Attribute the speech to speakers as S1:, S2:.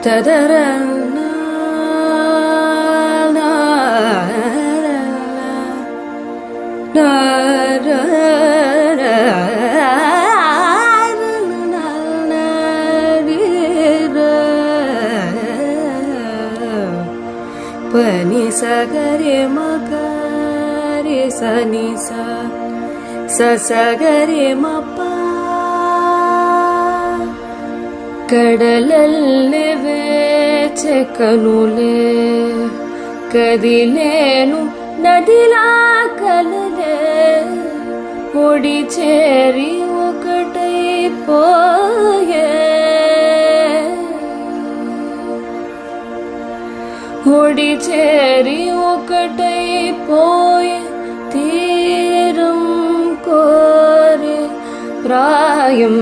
S1: తదరనా pani sa ga re ma ga re sa ni sa sa sa ga re ma pa kadalalle veche kanule kadilenu nadila kalale odi cheri okatai poye odi cheri okatai poye తీరం కోరే ప్రాయం